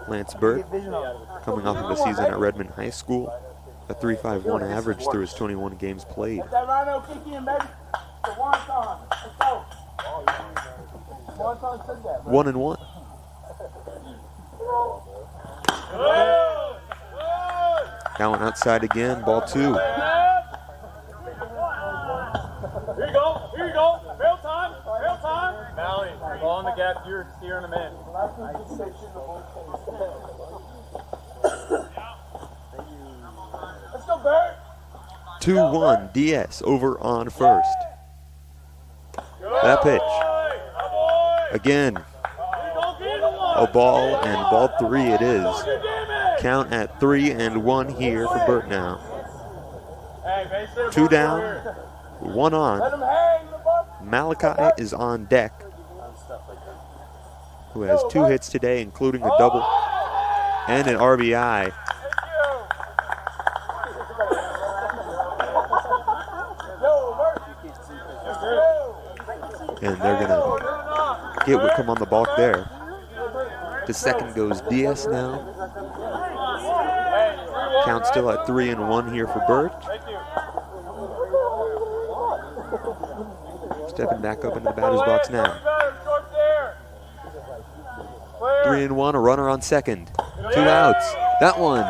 Lance Burt, coming off of a season at Redmond High School, a 3.51 average through his 21 games played. 1-1. That one outside again, ball 2. Here you go. Here you go. Bail time. Bail time. Mallory, ball in the gap. You're steering them in. Let's go, Bert. 2-1, Diaz over on first. That pitch. Again, a ball, and ball 3 it is. Count at 3-1 here for Burt now. 2 down, 1 on. Malachi is on deck, who has 2 hits today, including a double and an RBI. And they're going to get Whitcomb on the balk there. To second goes Diaz now. Count still at 3-1 here for Burt. Stepping back up into the batter's box now. 3-1, a runner on second. 2 outs. That one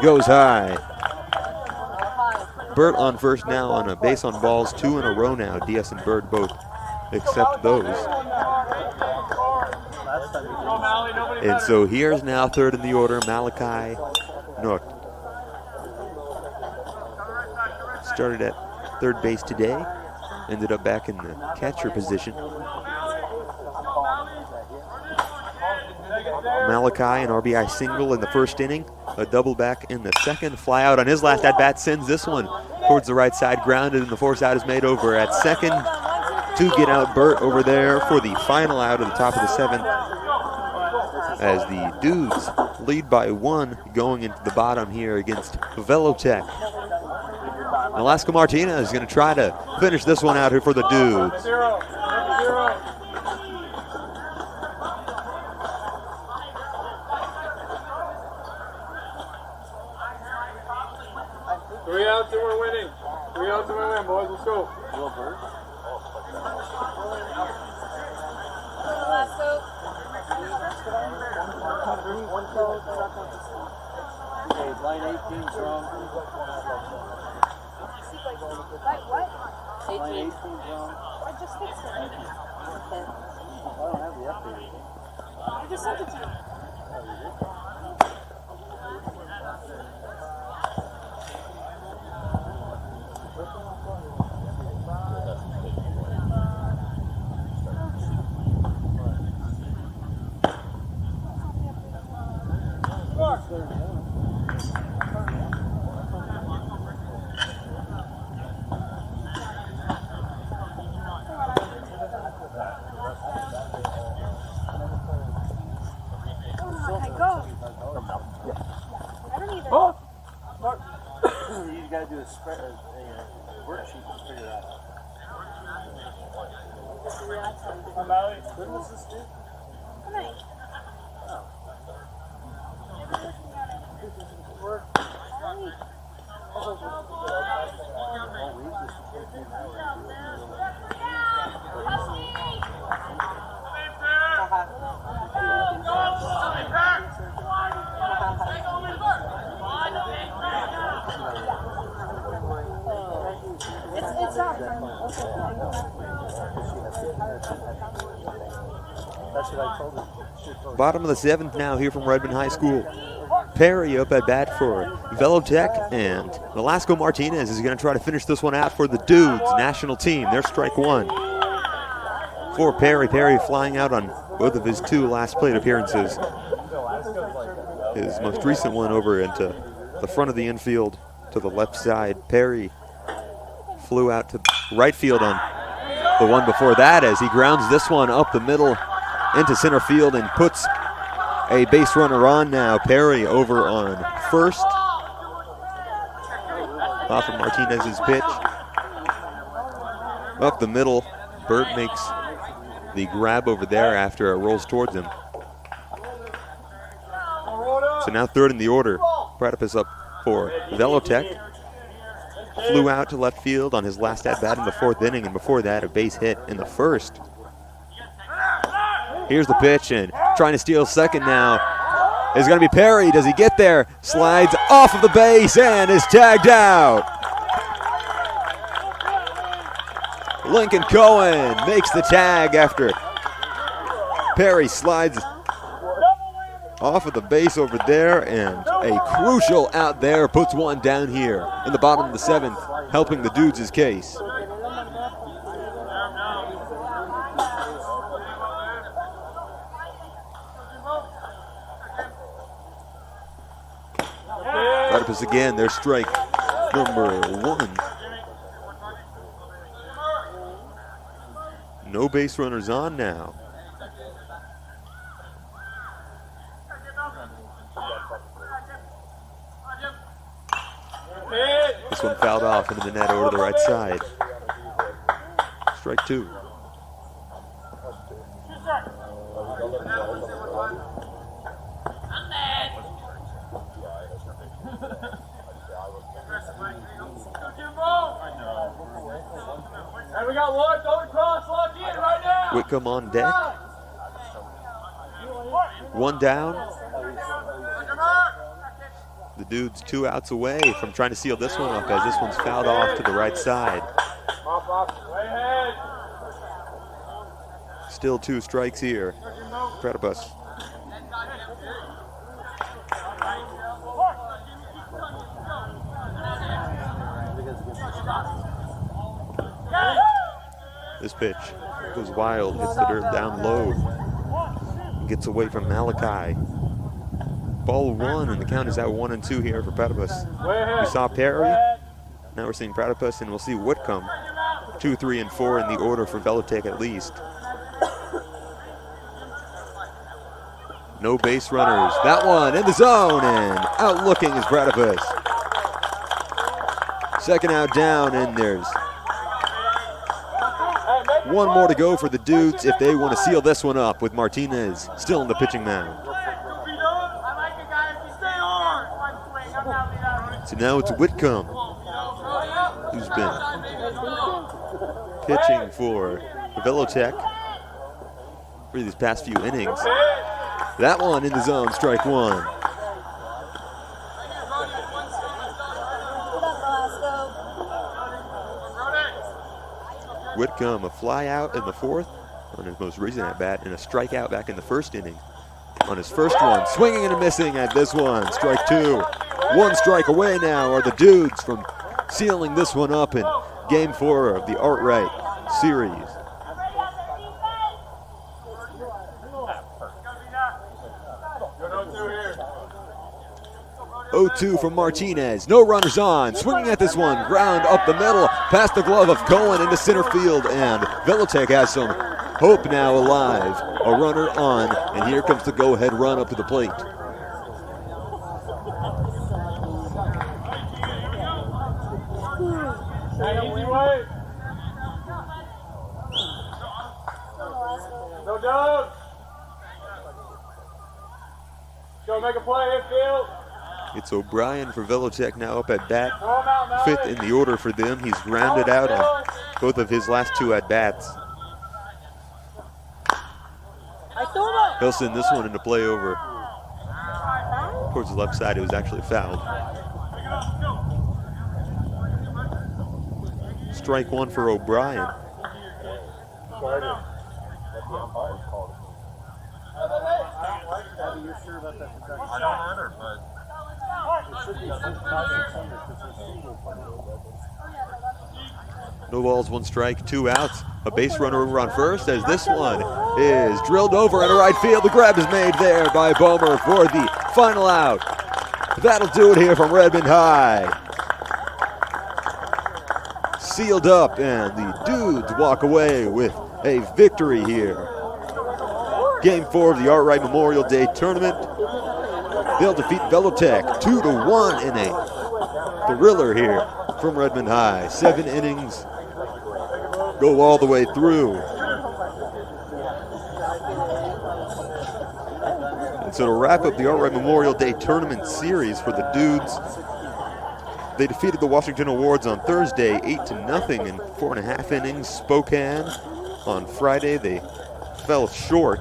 goes high. Burt on first now on a base on balls, 2 in a row now. Diaz and Burt both accept those. And so here's now third in the order, Malachi Nook. Started at third base today, ended up back in the catcher position. Malachi, an RBI single in the first inning, a double back in the second. Fly out on his last at-bat sends this one towards the right side, grounded, and the force out is made over at second to get out Burt over there for the final out of the top of the seventh, as the Dudes lead by 1 going into the bottom here against VeloTech. Nolasco Martinez is going to try to finish this one out here for the Dudes. 3 outs and we're winning. 3 outs and we're winning, boys. Let's go. Okay, line 18's wrong. What? Line 18's wrong. I just fixed it. Okay. I don't have the update. I just sent it to you. You gotta do a spread, a worksheet to figure that out. When was this due? Tonight. It's not. That's what I told her. Bottom of the seventh now here from Redmond High School. Perry up at bat for VeloTech, and Nolasco Martinez is going to try to finish this one out for the Dudes national team. Their strike 1 for Perry. Perry flying out on both of his 2 last plate appearances. His most recent one over into the front of the infield to the left side. Perry flew out to right field on the one before that as he grounds this one up the middle into center field and puts a base runner on now. Perry over on first off of Martinez's pitch. Up the middle, Burt makes the grab over there after it rolls towards him. So now third in the order. Pratipus up for VeloTech. Flew out to left field on his last at-bat in the 4th inning, and before that, a base hit in the 1st. Here's the pitch, and trying to steal second now is going to be Perry. Does he get there? Slides off of the base and is tagged out. Lincoln Cohen makes the tag after Perry slides off of the base over there, and a crucial out there puts one down here in the bottom of the 7th, helping the Dudes' case. Pratipus again, their strike number 1. No base runners on now. This one fouled off into the net over to the right side. Strike 2. And we got locked on cross, lock in right now. Whitcomb on deck. 1 down. The Dudes 2 outs away from trying to seal this one up as this one's fouled off to the right side. Still 2 strikes here. Platypus. This pitch goes wild, hits the dirt down low. Gets away from Malachi. Ball 1, and the count is at 1-2 here for Platypus. We saw Perry. Now we're seeing Platypus, and we'll see Whitcomb. 2, 3, and 4 in the order for VeloTech at least. No base runners. That one in the zone, and out looking is Platypus. Second out down, and there's one more to go for the Dudes if they want to seal this one up with Martinez still on the pitching mound. So now it's Whitcomb, who's been pitching for VeloTech for these past few innings. That one in the zone, strike 1. Whitcomb, a fly out in the 4th on his most recent at-bat, and a strikeout back in the 1st inning. On his first one, swinging and missing at this one, strike 2. 1 strike away now are the Dudes from sealing this one up in Game 4 of the Art-Right series. 0-2 from Martinez. No runners on. Swinging at this one. Ground up the middle. Past the glove of Cohen into center field. And VeloTech has some hope now alive. A runner on. And here comes the go-ahead run up to the plate. No doubt. Go make a play, infield. It's O'Brien for VeloTech now up at bat. 5th in the order for them. He's grounded out on both of his last 2 at-bats. He'll send this one into play over towards the left side. It was actually fouled. Strike 1 for O'Brien. I don't either, but no balls, 1 strike, 2 outs. A base runner over on first as this one is drilled over into right field. The grab is made there by Bomer for the final out. That'll do it here from Redmond High. Sealed up, and the Dudes walk away with a victory here. Game 4 of the Art-Right Memorial Day Tournament. They'll defeat VeloTech 2-1 in a thriller here from Redmond High. 7 innings go all the way through. And so to wrap up the Art-Right Memorial Day Tournament series for the Dudes, they defeated the Washington Awards on Thursday 8-0 in 4.5 innings. Spokane on Friday, they fell short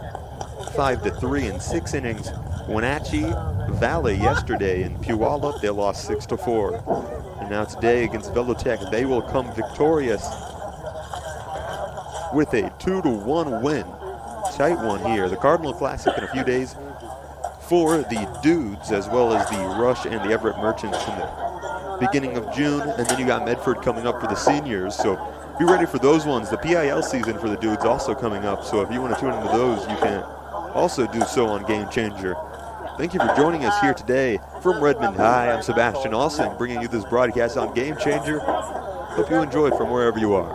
5-3 in 6 innings. Wenatchee Valley yesterday in Puyallup, they lost 6-4. And now today against VeloTech, they will come victorious with a 2-1 win. Tight one here. The Cardinal Classic in a few days for the Dudes, as well as the Rush and the Everett Merchants in the beginning of June. And then you got Medford coming up for the seniors. So be ready for those ones. The PIL season for the Dudes also coming up. So if you want to tune into those, you can also do so on Game Changer. Thank you for joining us here today from Redmond High. I'm Sebastian Olsen, bringing you this broadcast on Game Changer. Hope you enjoyed from wherever you are.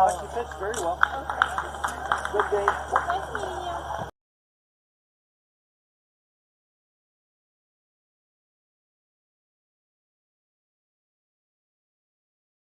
He pitched very well. Good game.